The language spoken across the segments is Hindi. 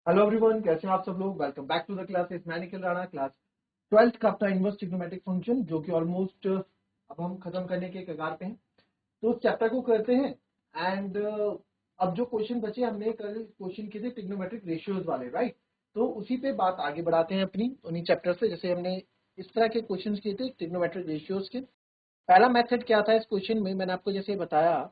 हेलो एवरीवन, कैसे हैं आप सब लोग। Welcome back to the classes. मैं निखिल राणा, क्लास 12th का अपना इनवर्स ट्रिग्नोमेट्रिक फंक्शन जो कि ऑलमोस्ट अब हम खत्म करने के कगार पे हैं। तो उस चैप्टर को करते हैं। एंड अब जो क्वेश्चन बचे, हमने कल क्वेश्चन किए थे ट्रिग्नोमेट्रिक रेशियोज वाले, राइट। तो उसी पे बात आगे बढ़ाते हैं अपनी उन्हीं चैप्टर से। जैसे हमने इस तरह के क्वेश्चन किए थे ट्रिग्नोमेट्रिक रेशियोज के। पहला मेथड क्या था इस क्वेश्चन में, मैंने आपको जैसे बताया,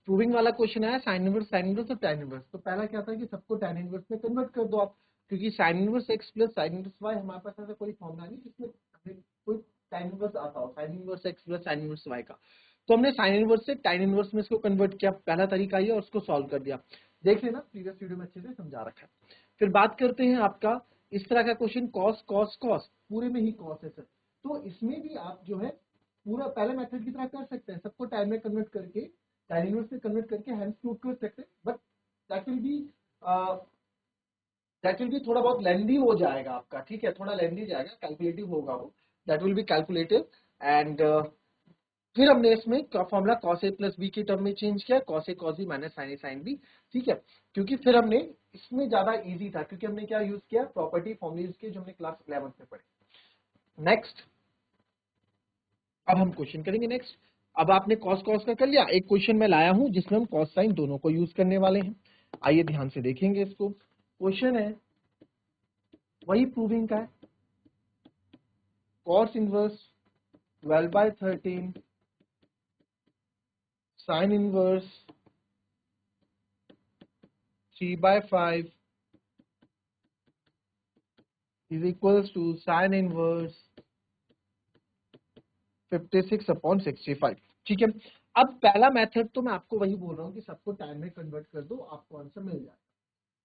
प्रूविंग वाला क्वेश्चन आया साइन इनवर्स और tan इनवर्स। तो पहला क्या था कि सबको tan इनवर्स में कन्वर्ट कर दो आप, क्योंकि sine inverse x plus sine inverse y हमारे पास ऐसा कोई फॉर्मूला नहीं जिसमें हमें कोई tan इनवर्स आता हो, sine inverse x plus sine inverse y का। तो हमने साइन इनवर्स से tan इनवर्स में इसको कन्वर्ट किया, पहला तरीका ये, और उसको सॉल्व कर दिया। देख लेना, प्रीवियस वीडियो में अच्छे से समझा रखा है। फिर बात करते हैं आपका इस तरह का क्वेश्चन, कॉस कॉस कॉस, पूरे में ही कॉस है सर। तो इसमें भी आप जो है पूरा पहले मेथड की तरह कर सकते हैं, सबको टाइम में कन्वर्ट करके tan इनवर्स में कन्वर्ट करके हैंस प्रूव कर सकते हैं। बट दैट विल बी थोड़ा बहुत लेंदी हो जाएगा आपका, ठीक है, थोड़ा लेंदी जाएगा, कैलकुलेटिव होगा वो, that will be calculative. And फिर हमने इसमें formula cos a plus b के टर्म में चेंज किया, cos a cos b minus sin a sin b, ठीक है। क्योंकि फिर हमने इसमें ज्यादा इजी था, क्योंकि हमने क्या यूज किया, प्रॉपर्टी फॉर्मूले के जो हमने क्लास 11th में पढ़े। नेक्स्ट, अब हम क्वेश्चन करेंगे नेक्स्ट। अब आपने कॉस कॉस का कर लिया, एक क्वेश्चन मैं लाया हूं जिसमें हम कॉस साइन दोनों को यूज करने वाले हैं। आइए ध्यान से देखेंगे इसको। क्वेश्चन है वही प्रूविंग का है, cos inverse 12/13 sine inverse 3/5 is equals to sine inverse 56/65, ठीक है। अब पहला मेथड तो मैं आपको वही बोल रहा हूँ कि सबको टाइम में कन्वर्ट कर दो, आपको आंसर मिल जाएगा,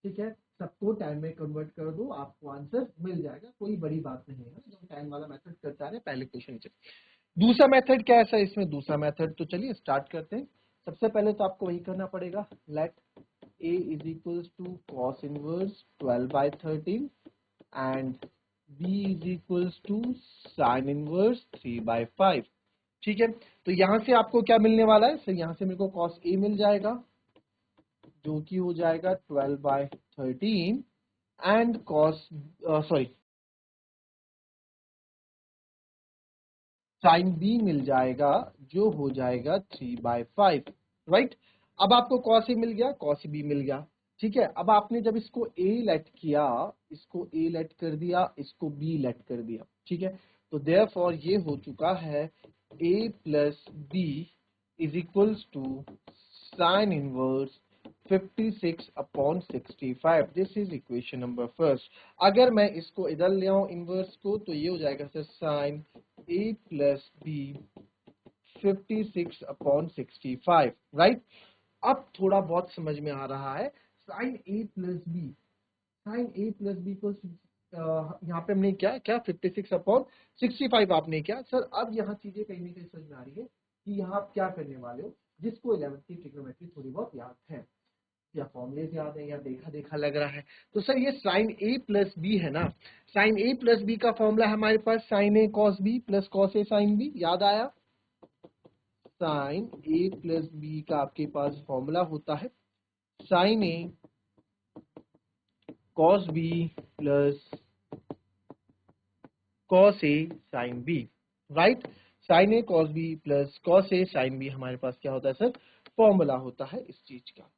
ठीक है। सबको टाइम में कन्वर्ट कर दो, आपको आंसर मिल जाएगा, कोई बड़ी बात नहीं है जो टाइम वाला मेथड करता है पहले क्वेश्चन से। दूसरा मेथड क्या है सर इसमें, दूसरा मेथड तो चलिए स्टार्ट करते हैं। सबसे पहले तो आपको वही करना पड़ेगा, let a is equals to cos inverse 12/13 and b is equals to sine inverse 3/5, ठीक है। तो यहां से आपको क्या मिलने वाला है सर, यहां से मेरे को cos a मिल जाएगा जो कि हो जाएगा 12/13 एंड कॉस साइन बी मिल जाएगा जो हो जाएगा 3/5, राइट। अब आपको कॉस ए मिल गया, कॉस बी मिल गया, ठीक है। अब आपने जब इसको ए लेट किया, इसको ए लेट कर दिया, इसको बी लेट कर दिया, ठीक है। तो देयरफॉर ये हो चुका है A plus B is equals to sine inverse 56/65। This is equation number first. अगर मैं इसको इधर ले आऊं इनवर्स को, तो ये हो जाएगा sir sine a plus b 56/65, right. अब थोड़ा बहुत समझ में आ रहा है, sine a plus b, sine a plus b को यहाँ पे हमने क्या क्या 56/65 आपने क्या सर। अब यहाँ चीजें कहीं ना कहीं समझ में आ रही है कि यहाँ आप क्या करने वाले हो, जिसको 11th की ट्रिग्नोमेट्री थोड़ी बहुत याद है या फॉर्मूले याद है या देखा देखा लग रहा है। तो सर ये साइन ए प्लस बी है ना, साइन ए प्लस बी का फॉर्मूला हमारे पास sign A cos B plus cos A sine B, याद आया। साइन ए प्लस बी का आपके पास फॉर्मूला होता है sign A cos B plus cos A sine B, right. Sine A cos B plus cos A sine B हमारे पास क्या होता है सर, फॉर्मूला होता है इस चीज का।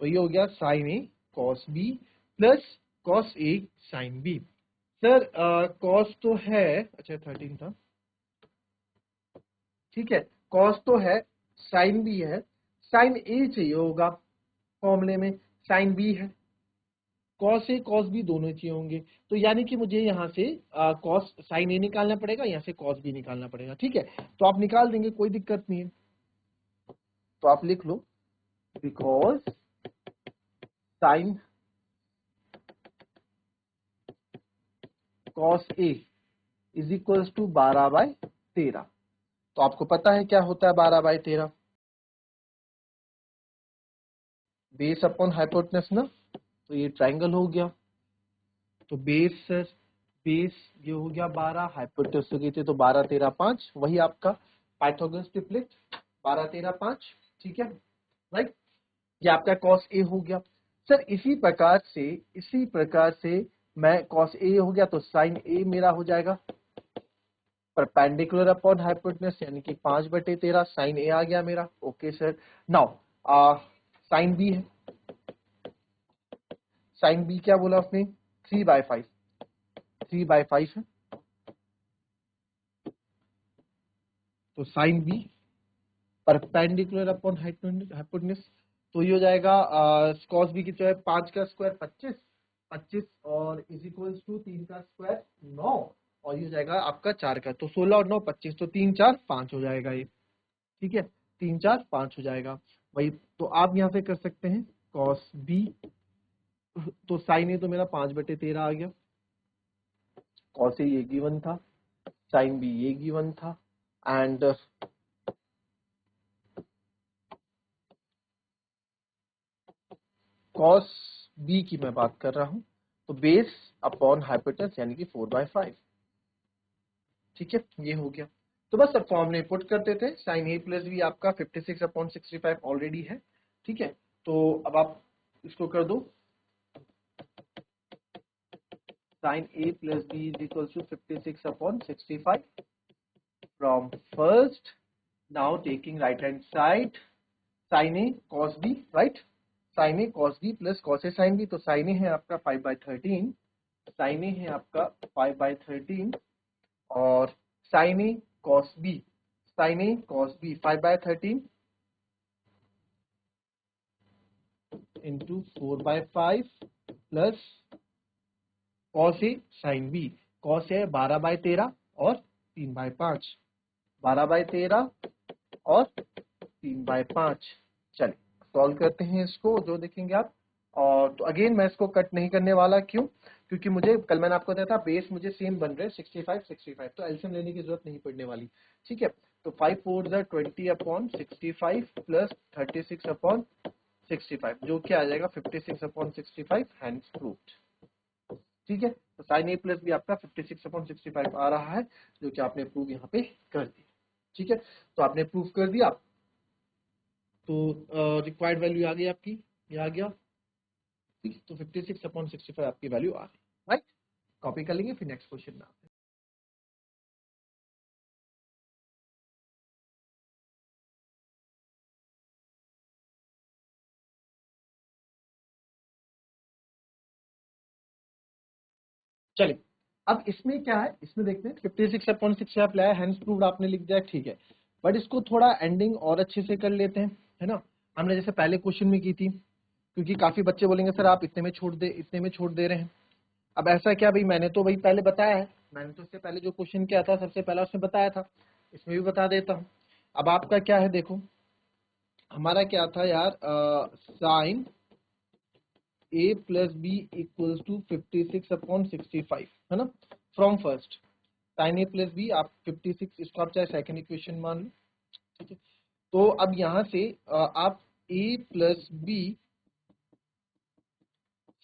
तो ये हो गया sign A cos B plus cos A sine B. Sir cos तो है, अच्छा 13 था, ठीक है, कॉस तो है, साइन भी है, साइन ए चाहिए होगा फॉर्मूले में, साइन बी है, कॉस ए कॉस बी दोनों चाहिए होंगे। तो यानी कि मुझे यहाँ से कॉस साइन ए निकालना पड़ेगा, यहाँ से कॉस बी निकालना पड़ेगा, ठीक है। तो आप निकाल देंगे, कोई दिक्कत नहीं है। तो आप लिख लो because sine cos A is equals to 12/13। तो आपको पता है क्या होता है 12/13, बेस अपॉन हाइपोटेनस ना। तो ये ट्राइंगल हो गया, तो बेस सर, बेस ये हो गया 12, हाइपोटेनस गई थी तो 12 13 5, वही आपका पाइथागोरस ट्रिपलेट 12 13 5, ठीक है। राइट। ये आपका कॉस ए हो गया। सर इसी प्रकार से मैं कॉस ए हो गया तो साइन ए मेरा हो जाएगा परपेंडिकुलर अपॉन हाइपोटेन्यूज, यानी कि 5/13 साइन ए आ गया मेरा। Okay sir. Now sine b है। साइन बी क्या बोला आपने? 3/5। 3/5 है तो sine b perpendicular upon hypotenuse, तो ये हो जाएगा कॉस बी की जो है 5 का स्क्वायर 25, 25 और इज इक्वल्स टू 3 का स्क्वायर 9, और ये हो जाएगा आपका 4 का, तो 16 और 9 25, तो 3 4 5 हो जाएगा ये। ठीक है, 3 4 5 हो जाएगा वही। तो आप यहाँ से कर सकते हैं कॉस बी, तो साइन ए तो मेरा 5/13 आ गया, कॉस ए ये गिवन था, साइन बी ये गिवन था, एंड कॉस बी की मैं बात कर रहा हूं, तो बेस अपॉन हाइपोटेन्यूज यानी कि 4/5। ठीक है, ये हो गया। तो बस अब फॉर्म में पुट कर देते हैं। साइन ए प्लस बी आपका 56/65 ऑलरेडी है। ठीक है, तो अब आप इसको कर दो, sine A plus B is equal to 56/65 from first, now taking right hand side, sine A cos B, right, sine A cos B plus cos A sine B, तो साइन ए है आपका 5/13, साइन ए है आपका 5/13, और sine A cos B, sine A cos B 5/13 into 4/5 plus cos A sine B, cos है 12/13 और 3/5, 12/13 और 3/5। चलिए सॉल्व करते हैं इसको, जो देखेंगे आप। और तो अगेन मैं इसको कट नहीं करने वाला, क्यों? क्योंकि मुझे कल मैंने आपको बताया था बेस मुझे सेम बन रहे हैं 65 65, तो एलसीएम लेने की जरूरत नहीं पड़ने वाली। ठीक है, तो 5 4 20/65 प्लस 36/65, जो क्या आ जाएगा 56/65, हैंड्स प्रूव्ड। ठीक है, तो साइन ए प्लस भी आपका 56/65 आ रहा है, जो कि आपने प्रूव यहाँ पे कर दिया। ठीक है, तो आपने प्रूव कर दिया, तो रिक्वायर्ड वैल्यू आ गई आपकी, ये आ गया। ठीक है, तो 56/65 आपकी वैल्यू आ गई, राइट। कॉपी कर लेंगे, फिर नेक्स्ट क्वेश्चन में आते हैं। चलिए, अब इसमें क्या है, इसमें देखते हैं 56/65 लाया, हैंड्स प्रूव्ड आपने लिख दिया, ठीक है। बट इसको थोड़ा एंडिंग और अच्छे से कर लेते हैं, है ना। हमने जैसे पहले क्वेश्चन में की थी, क्योंकि काफी बच्चे बोलेंगे सर आप इतने में छोड़ दे रहे हैं। अब ऐसा क्या भाई, मैंने तो वही पहले बताया है, मैंने तो इससे पहले जो क्वेश्चन किया था सबसे पहला उसमें बताया था, इसमें भी बता देता हूँ। अब आपका क्या है, देखो हमारा क्या था यार, sine A plus b equals to 56/65, है ना, from first. Sine A plus b आप 56, इसको आप चाहे सेकंड इक्वेशन मान लो। ठीक है, तो अब यहां से आप ए प्लस बी,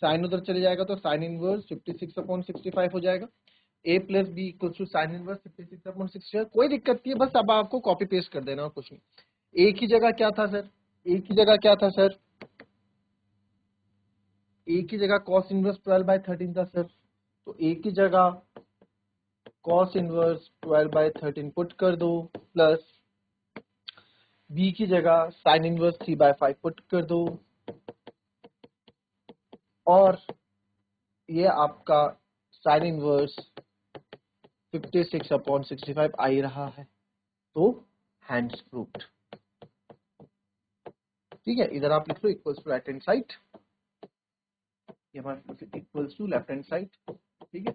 साइन उधर चले जाएगा तो साइन इनवर्स 56/65 हो जाएगा। A plus B equal to sine inverse 56/65, कोई दिक्कत नहीं है, बस अब आपको कॉपी पेस्ट कर देना और कुछ नहीं। एक ही जगह क्या था सर, एक ही जगह क्या था सर, एक ही जगह cos इनवर्स 12/13 था सर, तो एक ही जगह cos इनवर्स 12/13 पुट कर दो, प्लस बी की जगह साइन इनवर्स 3/5 पुट कर दो, और ये आपका साइन इनवर्स 56/65 आ ही रहा है, तो हैंड्स प्रूव्ड। ठीक है, इधर आप लिख लो equals to right hand side, ये हमारे equals to left hand side. ठीक है,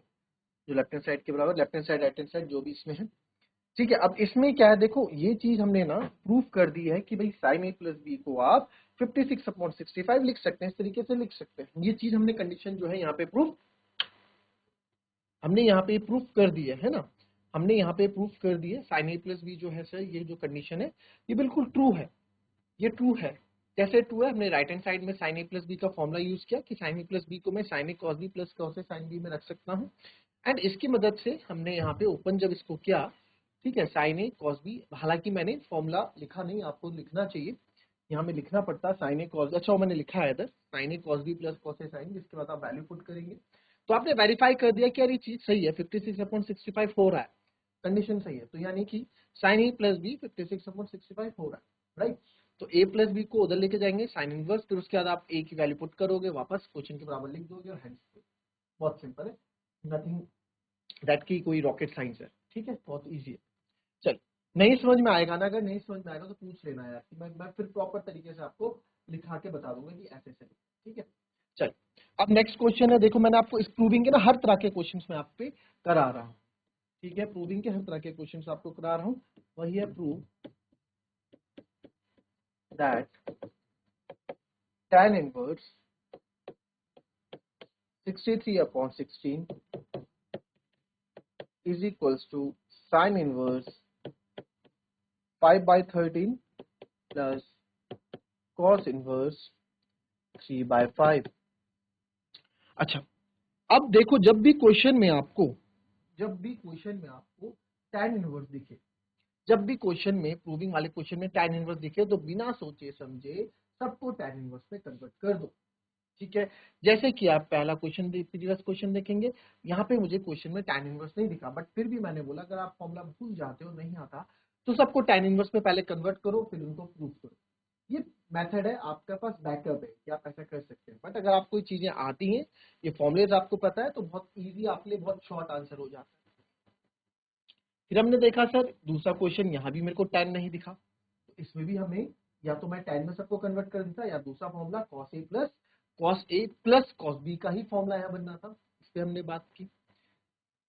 जो लेफ्ट हैंड साइड के बराबर, left hand side right hand side जो भी इसमें है। ठीक है, अब इसमें क्या है, देखो ये चीज हमने ना प्रूफ कर दी है कि भाई साइन ए प्लस बी को आप 56/65 लिख सकते हैं, इस तरीके से लिख सकते हैं। ये चीज हमने कंडीशन जो है यहाँ पे प्रूफ, हमने यहाँ पे प्रूफ कर दी है ना, हमने यहाँ पे प्रूफ कर दी है। साइन ए प्लस बी जो है सर, ये जो कंडीशन है ये बिल्कुल ट्रू है, ये ट्रू है। कैसे ट्रू है, हमने राइट हैंड साइड में साइन ए प्लस बी का फॉर्मूला यूज किया कि साइन ए प्लस बी को मैं sign A cos B plus cos A sine B में रख सकता हूँ, एंड इसकी मदद से हमने यहाँ पे ओपन जब इसको किया, ठीक है, साइन ए कॉस बी, हालांकि मैंने फॉर्मूला लिखा नहीं, आपको लिखना चाहिए, यहाँ में लिखना पड़ता है साइन ए कॉस, अच्छा वो मैंने लिखा है इधर sign A cos B plus cos A sign, जिसके बाद आप वैल्यू पुट करेंगे तो आपने वेरीफाई कर दिया कि यार ये चीज सही है, 56/65 हो रहा है, कंडीशन सही है, तो यानी कि साइन ए प्लस बी 56/65 हो रहा है, राइट। तो ए प्लस बी को उधर लेके जाएंगे साइन इनवर्स, फिर उसके बाद आप ए की वैल्यू पुट करोगे, वापस क्वेश्चन के बराबर लिख दोगे और हेंस बहुत सिंपल है, नथिंग दैट की कोई रॉकेट साइंस है, ठीक है, बहुत इजी है। चल नहीं समझ में आएगा ना, अगर नहीं समझ में आएगा तो पूछ लेना यार, कि मैं फिर प्रॉपर तरीके से आपको लिखा के बता दूंगा कि ऐसे से, ठीक है। चल अब नेक्स्ट क्वेश्चन है, देखो मैंने आपको इस प्रूविंग के ना हर तरह के क्वेश्चंस में आप पे करा रहा हूँ, ठीक है, प्रूविंग के हर तरह के क्वेश्चंस आपको करा रहा हूँ, वही है prove that tan inverse 63/16 is equals to sin inverse 5/13 plus cos inverse 3/5। अच्छा अब देखो जब भी क्वेश्चन में आपको tan इनवर्स दिखे, जब भी क्वेश्चन में प्रूविंग वाले क्वेश्चन में tan इनवर्स दिखे तो बिना सोचे समझे सबको tan इनवर्स में कन्वर्ट कर दो, ठीक है। जैसे कि आप पहला क्वेश्चन प्रीवियस क्वेश्चन देखेंगे, यहाँ पे मुझे क्वेश्चन में tan इनवर्स नहीं दिखा, बट फिर भी मैंने बोला अगर आप फॉर्मूला भूल जाते हो, नहीं आता, तो सबको tan इनवर्स में पहले कन्वर्ट करो फिर उनको प्रूव करो। ये मेथड है, आपके पास बैकअप है कि आप ऐसा कर सकते हैं, बट अगर आपको ये चीजें आती हैं, ये फॉर्मुलेज आपको पता है, तो बहुत ईजी आपके लिए बहुत शॉर्ट आंसर हो जाता है। फिर हमने देखा सर दूसरा क्वेश्चन, यहाँ भी मेरे को tan नहीं दिखा, तो इसमें भी हमें या तो मैं tan में सबको कन्वर्ट कर देता, या दूसरा formula cos a plus cos b का ही फॉर्मूला यहाँ बनना था, इस पे हमने बात की।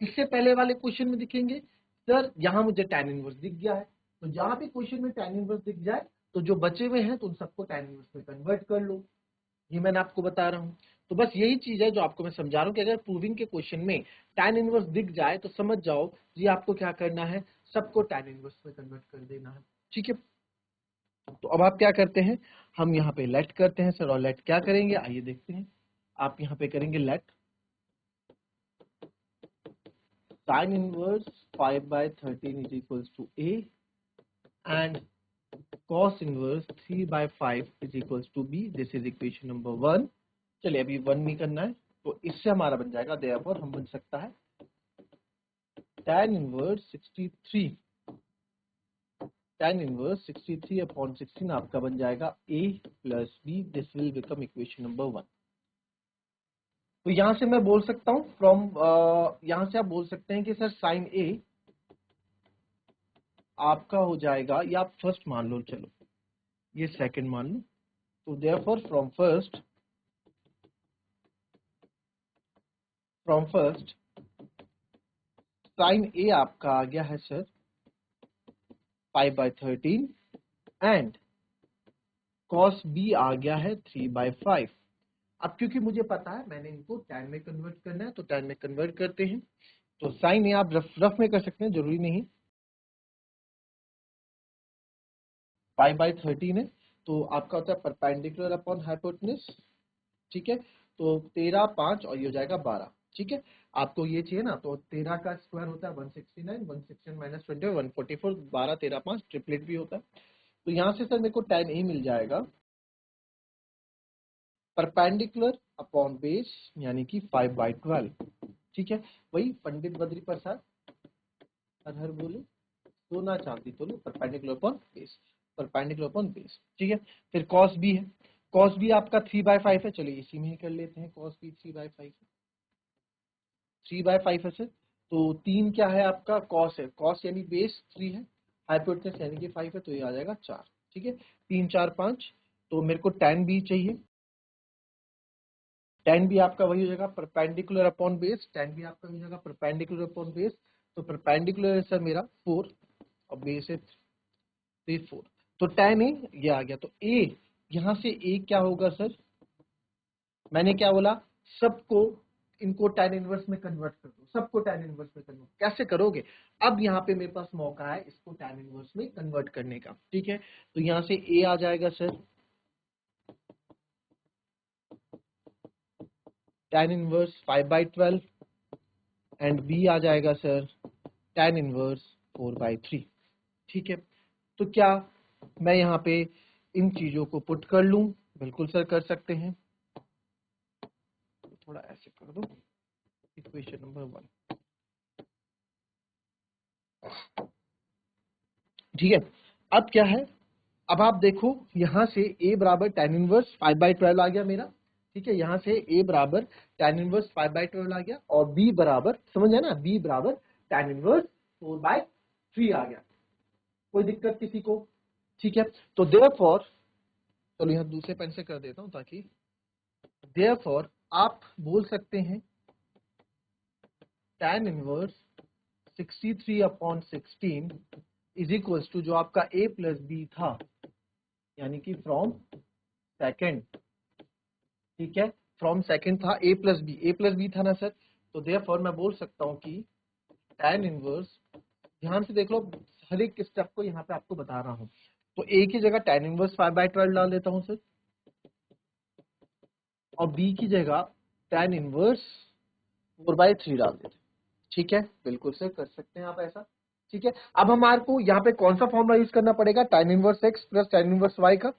इससे पहले वाले क्वेश्चन में दिखेंगे सर यहाँ मुझे tan इनवर्स दिख गया है, तो जहां भी क्वेश्चन में tan इनवर्स दिख जाए तो जो बचे हुए हैं तो उन सबको tan इनवर्स में कन्वर्ट कर लो, ये मैंने आपको बता रहा हूँ। तो बस यही चीज है जो आपको मैं समझा रहा हूँ कि अगर प्रूविंग के क्वेश्चन में tan इनवर्स दिख जाए तो समझ जाओ जी आपको क्या करना है, सबको tan इनवर्स में कन्वर्ट कर देना है, ठीक है। तो अब आप क्या करते हैं, हम यहाँ पे लेट करते हैं सर, और लेट क्या करेंगे आइए देखते हैं। आप यहाँ पे करेंगे late sin inverse 5/13 is equals to a and cos inverse 3/5 is equals to b, this is equation number 1। चलिए अभी 1 नहीं करना है, तो इससे हमारा बन जाएगा therefore हम बन सकता है tan inverse 63/16 आपका बन जाएगा a plus b, this will become equation number 1। तो यहां से मैं बोल सकता हूं फ्रॉम, यहां से आप बोल सकते हैं कि सर साइन ए आपका हो जाएगा, या आप फर्स्ट मान लो, चलो ये सेकंड मान लो, तो देयरफॉर फ्रॉम फर्स्ट साइन ए आपका आ गया है सर 5/13 एंड कॉस बी आ गया है 3/5। अब क्योंकि मुझे पता है मैंने इनको tan में कन्वर्ट करना है, तो tan में कन्वर्ट करते हैं, तो साइन ए आप रफ में कर सकते हैं, जरूरी नहीं 5/13 है, तो आपका होता है परपेंडिकुलर अपॉन हाइपोटेन्यूज, ठीक है। तो 13 5 और ये हो जाएगा 12, ठीक है। आपको ये चाहिए ना, तो 13 का स्क्वायर होता है 169, 169 माइनस 20 144, 12 13 5 ट्रिपलेट भी होता है। तो यहाँ से सर मेरे को tan ए मिल जाएगा परपेंडिकुलर अपॉन बेस यानी कि 5/12, ठीक है। वही पंडित बद्री प्रसाद हर हर बोले सोना चांदी तो लो, perpendicular upon base, perpendicular upon base, ठीक है। फिर cos b है, cos b आपका 3/5 है, चलिए इसी में ही कर लेते हैं, cos b 3/5 है, 3/5 है सर। तो 3 क्या है आपका cos है, cos यानी बेस 3 है, हाइपोटेनस यानी कि 5 है, तो ये आ जाएगा 4, ठीक है। 3 4 5, तो मेरे को tan b चाहिए, tan b आपका वही हो जाएगा perpendicular upon base, tan b आपका हो जाएगा परपेंडिकुलर अपॉन बेस, तो परपेंडिकुलर है सर मेरा 4 और बेस है 4, तो tan ए ये आ गया, तो a यहाँ से a क्या होगा सर, मैंने क्या बोला, सबको इनको tan इनवर्स में कन्वर्ट कर दो, सबको tan इनवर्स में कन्वर्ट कैसे करोगे, अब यहाँ पे मेरे पास मौका है इसको tan इनवर्स में कन्वर्ट करने का, ठीक है। तो यहाँ से a आ जाएगा sir tan inverse 5/12 and b आ जाएगा सर tan इनवर्स 4/3, ठीक है। तो क्या मैं यहाँ पे इन चीजों को पुट कर लूं, बिल्कुल सर कर सकते हैं। थोड़ा ऐसे कर दो, इक्वेशन नंबर 1, ठीक है। अब क्या है, अब आप देखो यहां से a बराबर tan इनवर्स 5/12 आ गया मेरा, ठीक है। यहां से a बराबर tan इनवर्स 5/12 आ गया, और b बराबर, समझ है ना, b बराबर tan इनवर्स 4/3 आ गया। कोई दिक्कत किसी को? ठीक है। तो देयरफॉर, चलो यहां दूसरे पेन से कर देता हूं ताकि, देयरफॉर आप बोल सकते हैं tan inverse 63/16 is equals to जो आपका a प्लस बी था, यानी कि फ्रॉम सेकेंड, ठीक है, फ्रॉम सेकेंड था a प्लस बी था ना सर। तो देयरफॉर मैं बोल सकता हूं कि tan इनवर्स, ध्यान से देख लो, हर एक स्टेप को यहाँ पे आपको बता रहा हूं। तो a की जगह tan इनवर्स 5/12 डाल देता हूं सर, और b की जगह tan इनवर्स 4/3 डाल देते हैं, ठीक है। बिल्कुल सर कर सकते हैं आप ऐसा, ठीक है। अब हमारे को यहाँ पे कौन सा फॉर्मूला यूज करना पड़ेगा, tan inverse x plus tan inverse y का,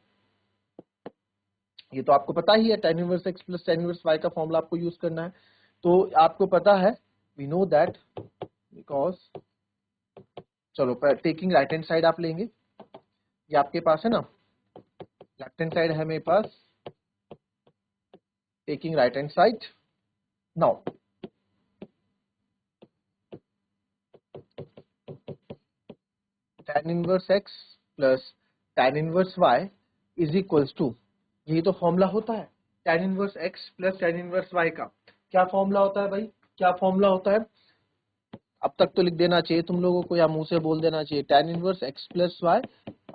ये तो आपको पता ही है, tan inverse x plus tan inverse y का फॉर्मूला आपको यूज करना है। तो आपको पता है, वी नो दैट, बिकॉज, चलो टेकिंग राइट हैंड साइड आप लेंगे, ये आपके पास है ना, लेफ्ट हैंड साइड है मेरे पास, taking right hand side, now tan inverse x plus tan inverse y is equals to, यही तो फॉर्मूला होता है tan inverse x plus tan inverse y का। क्या फॉर्मूला होता है भाई, क्या फॉर्मूला होता है? अब तक तो लिख देना चाहिए तुम लोगों को, या मुंह से बोल देना चाहिए, tan inverse x plus y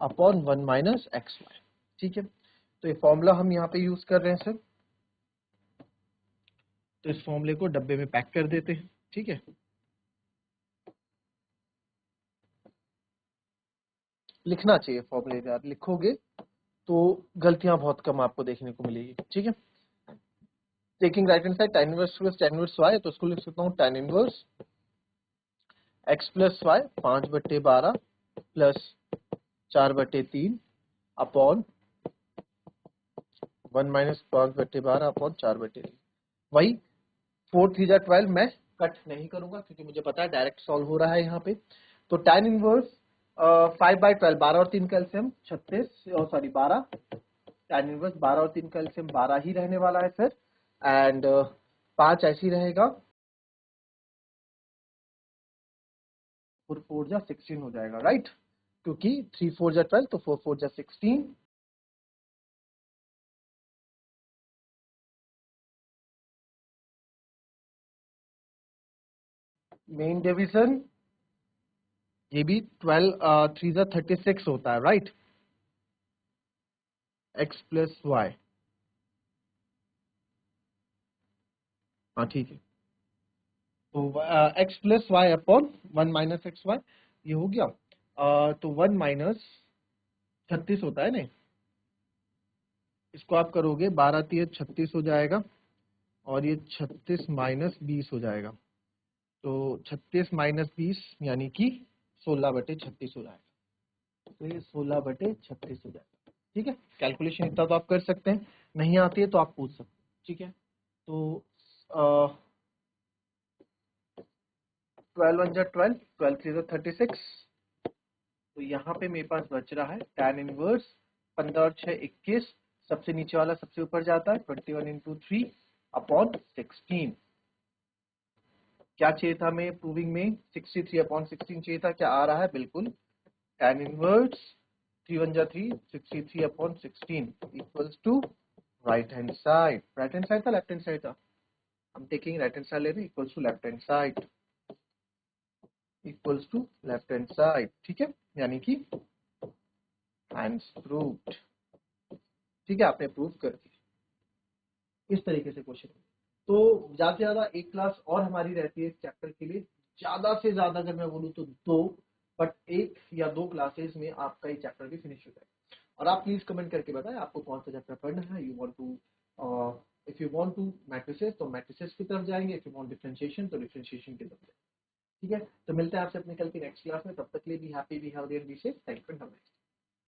upon 1 minus x y, ठीक है। तो ये फॉर्मूला हम यहाँ पे यूज कर रहे हैं सर, तो इस फॉर्मूले को डब्बे में पैक कर देते हैं, ठीक है। लिखना चाहिए फॉर्मूले, यार लिखोगे तो गलतियां बहुत कम आपको देखने को मिलेगी, ठीक है। Taking right hand side tan inverse plus tan inverse y, तो इसको लिख सकता हूँ tan inverse x plus y 5/12 plus 4/3 upon 1 minus 5/12 upon 4/3। वही 4 3 जा 12 मैं कट नहीं करूंगा क्योंकि मुझे पता है डायरेक्ट सॉल्व हो रहा है यहाँ पे। तो tan इनवर्स 5/12, 12 और 3 का एलसीएम 36, और सॉरी 12, tan इनवर्स 12 और 3 का एलसीएम 12 ही रहने वाला है सर, एंड 5 ऐसे ही रहेगा, 4 4 जा 16 हो जाएगा, राइट, क्योंकि 3 4 जा 12, तो 4 4 जा 16, मेन डिवीजन, ये भी 12 3 जा 36 होता है, राइट, x प्लस वाई, हाँ ठीक है। तो x plus y upon 1 minus x y, ये हो गया। तो 1 माइनस 36 होता है ना, इसको आप करोगे 12 3 36 हो जाएगा, और ये 36 माइनस 20 हो जाएगा, तो 36 माइनस 20 यानी कि 16/36 हो जाएगा, तो ये 16/36 हो जाएगा, ठीक है। कैलकुलेशन इतना तो आप कर सकते हैं, नहीं आती है तो आप पूछ सकते हैं, ठीक है। तो 12 1 जा 12, 12 3 जा 36, तो यहाँ पे मेरे पास बच रहा है tan इनवर्स 15 और 6 21, सबसे नीचे वाला सबसे ऊपर जाता है, 21 इंटू 3 अपॉन 16। क्या चाहिए था हमें प्रूविंग में, 63/16 चाहिए था, क्या आ रहा है, बिल्कुल tan इनवर्स 3 1 जा 3, 63/16 equals to right hand side, right hand side था लेफ्ट हैंड साइड था, हम टेकिंग राइट हैंड साइड ले रहे हैं, equals to left hand side, equals to left hand side, ठीक है, यानी कि हैंड्स प्रूव्ड, ठीक है, आपने प्रूव कर दिया। इस तरीके से क्वेश्चन, तो ज्यादा से ज्यादा एक क्लास और हमारी रहती है इस चैप्टर के लिए, ज्यादा से ज्यादा अगर मैं बोलूँ तो 2, बट 1 या 2 क्लासेस में आपका ये चैप्टर भी फिनिश हो जाएगा। और आप प्लीज कमेंट करके बताएं आपको कौन सा चैप्टर पढ़ना है, you want to, if you want to matrices तो मैट्रिसेस की तरफ जाएंगे, इफ यू वांट डिफरेंशिएशन तो डिफरेंशिएशन की तरफ जाएंगे, ठीक है। तो मिलते हैं आपसे अपने कल की नेक्स्ट क्लास में, तब तक के लिए be happy, be healthy and be safe, thank you.